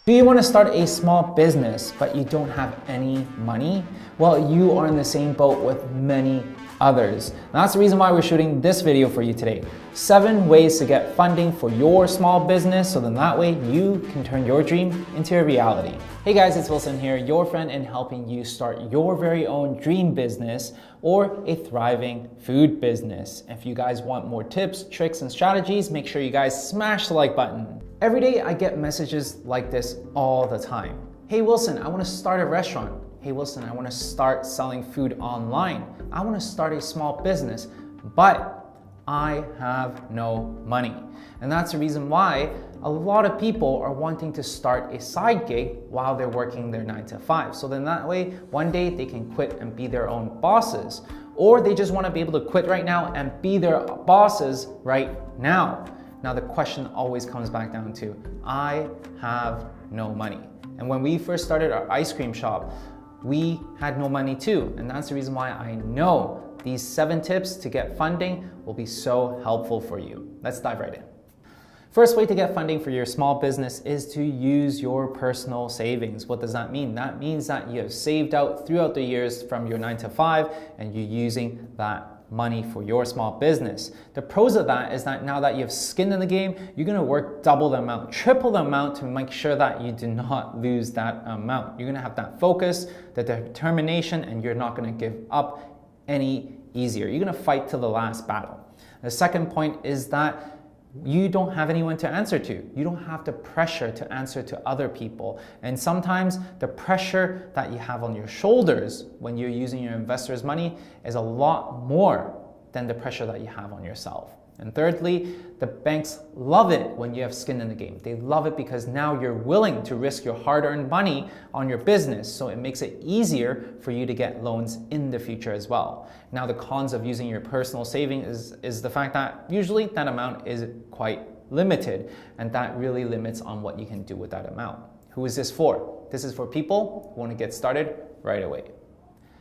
Do you want to start a small business, but you don't have any money? Well, you are in the same boat with many others. And that's the reason why we're shooting this video for you today. 7 ways to get funding for your small business, so then that way you can turn your dream into a reality. Hey guys, it's Wilson here, your friend in helping you start your very own dream business or a thriving food business. If you guys want more tips, tricks, and strategies, make sure you guys smash the like button. Every day I get messages like this all the time. Hey Wilson, I want to start a restaurant. Hey Wilson, I want to start selling food online. I want to start a small business, but I have no money. And that's the reason why a lot of people are wanting to start a side gig while they're working their 9 to 5. So then that way, one day they can quit and be their own bosses. Or they just want to be able to quit right now and be their bosses right now. Now the question always comes back down to, I have no money. And when we first started our ice cream shop, we had no money too. And that's the reason why I know these 7 tips to get funding will be so helpful for you. Let's dive right in. First way to get funding for your small business is to use your personal savings. What does that mean? That means that you have saved out throughout the years from your 9 to 5 and you're using that money for your small business. The pros of that is that now that you have skin in the game, you're gonna work double the amount, triple the amount to make sure that you do not lose that amount. You're gonna have that focus, the determination, and you're not gonna give up any easier. You're gonna fight to the last battle. The second point is that you don't have anyone to answer to. You don't have the pressure to answer to other people. And sometimes the pressure that you have on your shoulders when you're using your investors' money is a lot more than the pressure that you have on yourself. And thirdly, the banks love it when you have skin in the game. They love it because now you're willing to risk your hard-earned money on your business, so it makes it easier for you to get loans in the future as well. Now the cons of using your personal savings is the fact that usually that amount is quite limited, and that really limits on what you can do with that amount. Who is this for? This is for people who want to get started right away.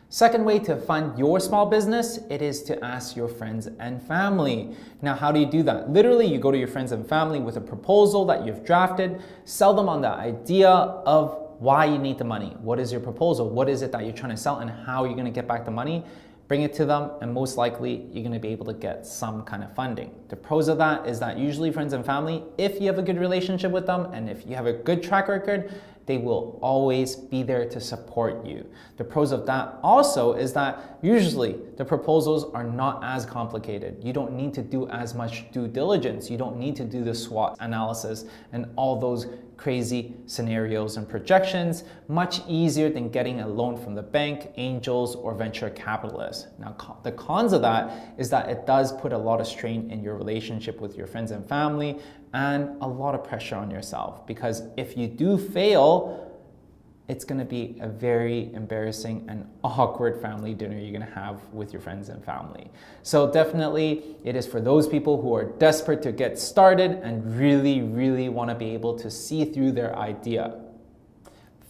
Second way to fund your small business, it is to ask your friends and family. Now, how do you do that? Literally, you go to your friends and family with a proposal that you've drafted, sell them on the idea of why you need the money. What is your proposal? What is it that you're trying to sell and how you're going to get back the money? Bring it to them, and most likely you're going to be able to get some kind of funding. The pros of that is that usually friends and family, if you have a good relationship with them and if you have a good track record, they will always be there to support you. The pros of that also is that usually the proposals are not as complicated. You don't need to do as much due diligence. You don't need to do the SWOT analysis and all those crazy scenarios and projections. Much easier than getting a loan from the bank, angels, or venture capitalists. Now, the cons of that is that it does put a lot of strain in your relationship with your friends and family and a lot of pressure on yourself, because if you do fail, it's going to be a very embarrassing and awkward family dinner you're going to have with your friends and family. So definitely it is for those people who are desperate to get started and really want to be able to see through their idea.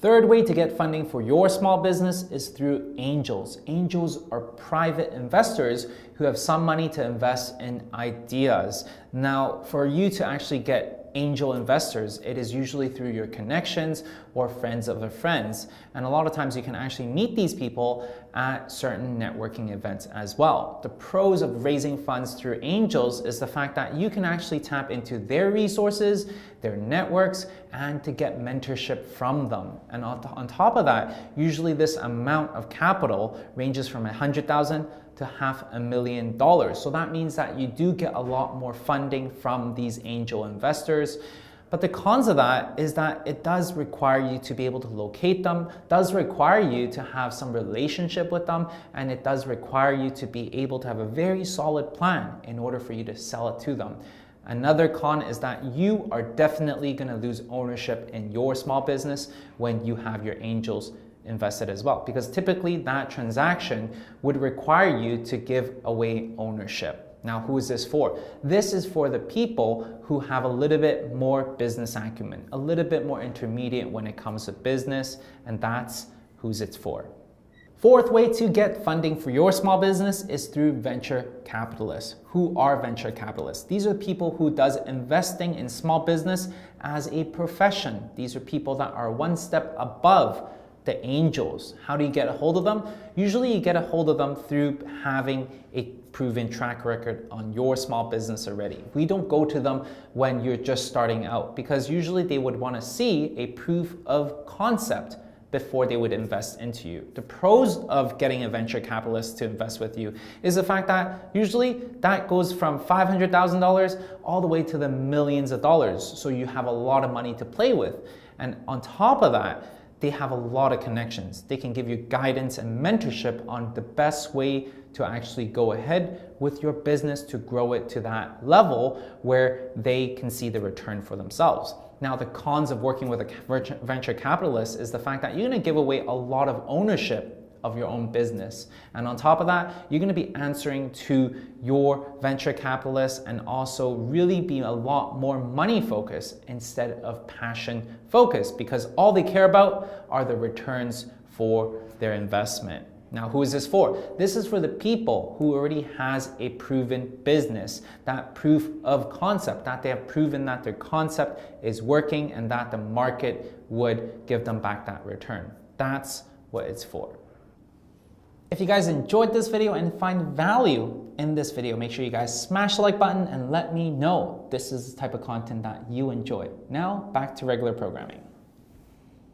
Third way to get funding for your small business is through angels. Angels are private investors who have some money to invest in ideas. Now, for you to actually get angel investors, it is usually through your connections or friends of their friends. And a lot of times you can actually meet these people at certain networking events as well. The pros of raising funds through angels is the fact that you can actually tap into their resources, their networks, and to get mentorship from them. And on top of that, usually this amount of capital ranges from $100,000 to $500,000. So that means that you do get a lot more funding from these angel investors. But the cons of that is that it does require you to be able to locate them, does require you to have some relationship with them, and it does require you to be able to have a very solid plan in order for you to sell it to them. Another con is that you are definitely going to lose ownership in your small business when you have your angels invested as well, because typically that transaction would require you to give away ownership. Now, who is this for? This is for the people who have a little bit more business acumen, a little bit more intermediate when it comes to business, and that's who's it's for. Fourth way to get funding for your small business is through venture capitalists. Who are venture capitalists? These are people who does investing in small business as a profession. These are people that are one step above the angels. How do you get a hold of them? Usually you get a hold of them through having a proven track record on your small business already. We don't go to them when you're just starting out because usually they would want to see a proof of concept before they would invest into you. The pros of getting a venture capitalist to invest with you is the fact that usually that goes from $500,000 all the way to the millions of dollars. So you have a lot of money to play with. And on top of that, they have a lot of connections. They can give you guidance and mentorship on the best way to actually go ahead with your business to grow it to that level where they can see the return for themselves. Now, the cons of working with a venture capitalist is the fact that you're going to give away a lot of ownership of your own business. And on top of that, you're going to be answering to your venture capitalist and also really be a lot more money focused instead of passion focused because all they care about are the returns for their investment. Now, who is this for? This is for the people who already has a proven business, that proof of concept, that they have proven that their concept is working and that the market would give them back that return. That's what it's for. If you guys enjoyed this video and find value in this video, make sure you guys smash the like button and let me know this is the type of content that you enjoy. Now, back to regular programming.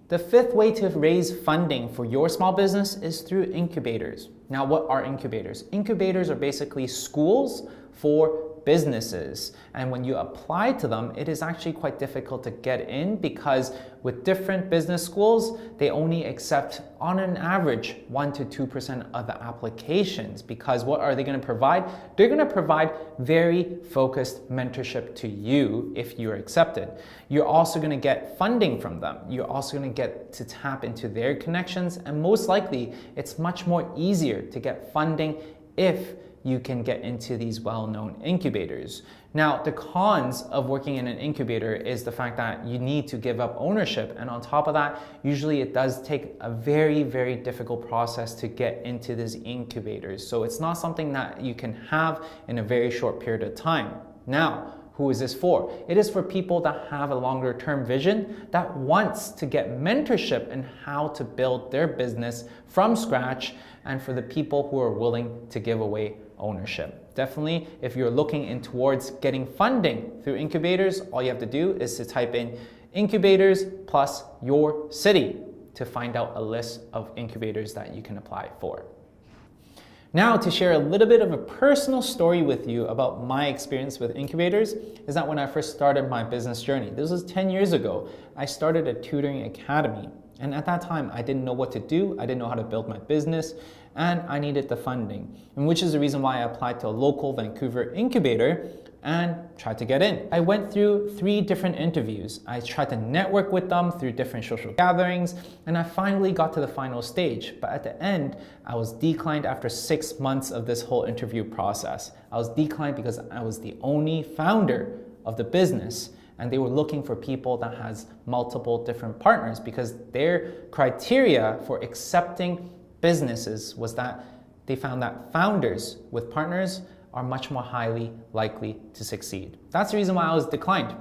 The fifth way to raise funding for your small business is through incubators. Now, what are incubators? Incubators are basically schools for businesses. And when you apply to them, it is actually quite difficult to get in because with different business schools, they only accept on an average 1 to 2% of the applications because what are they going to provide? They're going to provide very focused mentorship to you if you're accepted. You're also going to get funding from them. You're also going to get to tap into their connections and most likely it's much more easier to get funding if you can get into these well-known incubators. Now, the cons of working in an incubator is the fact that you need to give up ownership. And on top of that, usually it does take a very, very difficult process to get into these incubators. So it's not something that you can have in a very short period of time. Now, who is this for? It is for people that have a longer term vision that wants to get mentorship in how to build their business from scratch and for the people who are willing to give away ownership. Definitely, if you're looking in towards getting funding through incubators, all you have to do is to type in incubators plus your city to find out a list of incubators that you can apply for. Now, to share a little bit of a personal story with you about my experience with incubators is that when I first started my business journey, this was 10 years ago, I started a tutoring academy. And at that time, I didn't know what to do. I didn't know how to build my business and I needed the funding. And which is the reason why I applied to a local Vancouver incubator and tried to get in. I went through 3 different interviews. I tried to network with them through different social gatherings and I finally got to the final stage. But at the end, I was declined after 6 months of this whole interview process. I was declined because I was the only founder of the business. And they were looking for people that has multiple different partners because their criteria for accepting businesses was that they found that founders with partners are much more highly likely to succeed. That's the reason why I was declined.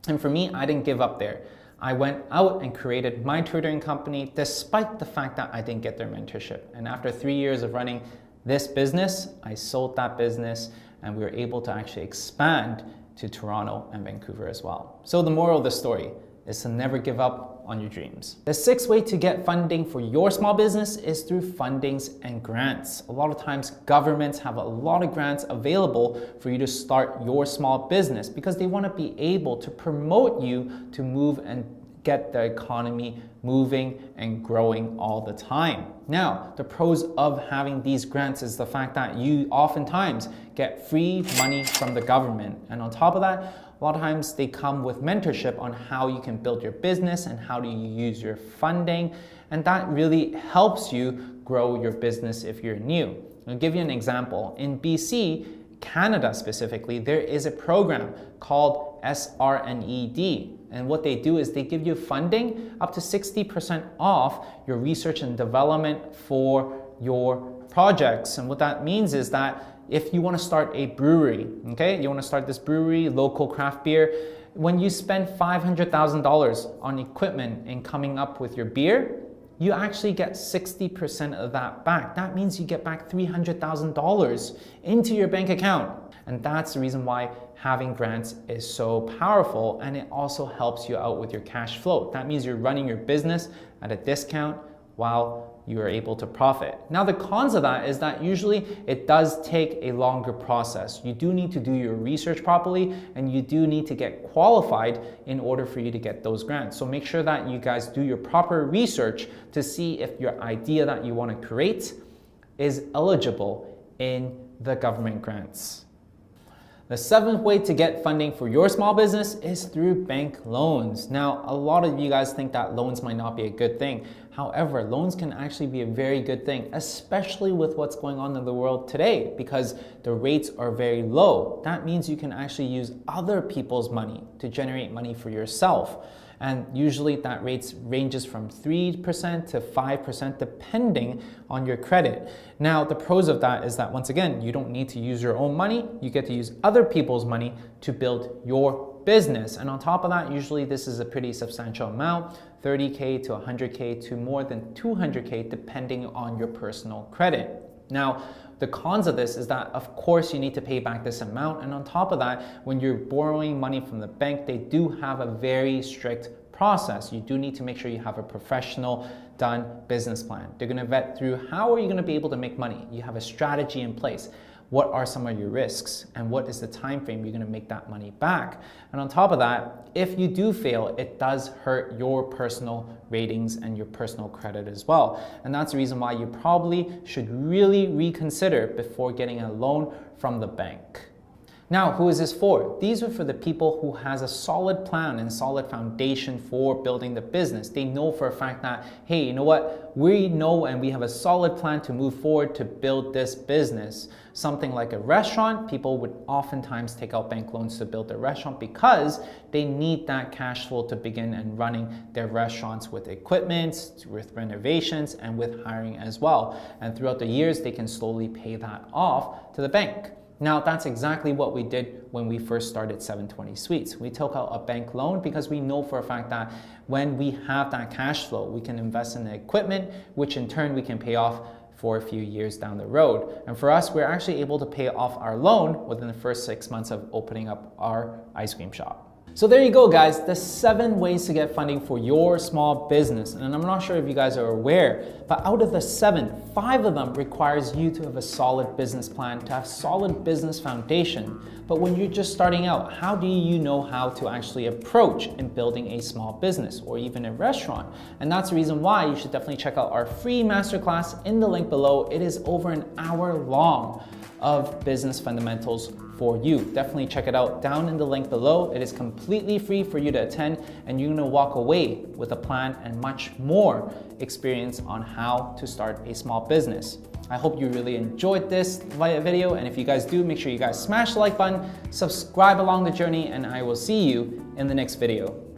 And for me, I didn't give up there. I went out and created my tutoring company despite the fact that I didn't get their mentorship. And after 3 years of running this business, I sold that business and we were able to actually expand to Toronto and Vancouver as well. So the moral of the story is to never give up on your dreams. The 6th way to get funding for your small business is through fundings and grants. A lot of times governments have a lot of grants available for you to start your small business because they want to be able to promote you to move and get the economy moving and growing all the time. Now, the pros of having these grants is the fact that you oftentimes get free money from the government. And on top of that, a lot of times they come with mentorship on how you can build your business and how do you use your funding. And that really helps you grow your business if you're new. I'll give you an example. In BC, Canada specifically, there is a program called SRNED. And what they do is they give you funding up to 60% off your research and development for your projects. And what that means is that if you want to start a brewery, okay, you want to start this brewery, local craft beer, when you spend $500,000 on equipment and coming up with your beer, you actually get 60% of that back. That means you get back $300,000 into your bank account. And that's the reason why having grants is so powerful, and it also helps you out with your cash flow. That means you're running your business at a discount while you are able to profit. Now, the cons of that is that usually it does take a longer process. You do need to do your research properly, and you do need to get qualified in order for you to get those grants. So make sure that you guys do your proper research to see if your idea that you want to create is eligible in the government grants. The seventh way to get funding for your small business is through bank loans. Now, a lot of you guys think that loans might not be a good thing. However, loans can actually be a very good thing, especially with what's going on in the world today, because the rates are very low. That means you can actually use other people's money to generate money for yourself. And usually that rate ranges from 3% to 5% depending on your credit. Now, the pros of that is that once again, you don't need to use your own money. You get to use other people's money to build your business. And on top of that, usually this is a pretty substantial amount, 30K to 100K to more than 200K depending on your personal credit. Now, the cons of this is that, of course, you need to pay back this amount. And on top of that, when you're borrowing money from the bank, they do have a very strict process. You do need to make sure you have a professional done business plan. They're going to vet through how are you going to be able to make money. You have a strategy in place. What are some of your risks, and what is the time frame you're going to make that money back? And on top of that, if you do fail, it does hurt your personal ratings and your personal credit as well. And that's the reason why you probably should really reconsider before getting a loan from the bank. Now, who is this for? These are for the people who has a solid plan and solid foundation for building the business. They know for a fact that, hey, you know what? We know and we have a solid plan to move forward to build this business. Something like a restaurant, people would oftentimes take out bank loans to build their restaurant because they need that cash flow to begin and running their restaurants with equipment, with renovations, and with hiring as well. And throughout the years, they can slowly pay that off to the bank. Now, that's exactly what we did when we first started 720 Sweets. We took out a bank loan because we know for a fact that when we have that cash flow, we can invest in the equipment, which in turn we can pay off for a few years down the road. And for us, we're actually able to pay off our loan within the first 6 months of opening up our ice cream shop. So there you go, guys, the 7 ways to get funding for your small business. And I'm not sure if you guys are aware, but out of the 7, 5 of them requires you to have a solid business plan, to have solid business foundation. But when you're just starting out, how do you know how to actually approach in building a small business or even a restaurant? And that's the reason why you should definitely check out our free masterclass in the link below. It is over an hour long of business fundamentals for you. Definitely check it out down in the link below. It is completely free for you to attend, and you're gonna walk away with a plan and much more experience on how to start a small business. I hope you really enjoyed this video, and if you guys do, make sure you guys smash the like button, subscribe along the journey, and I will see you in the next video.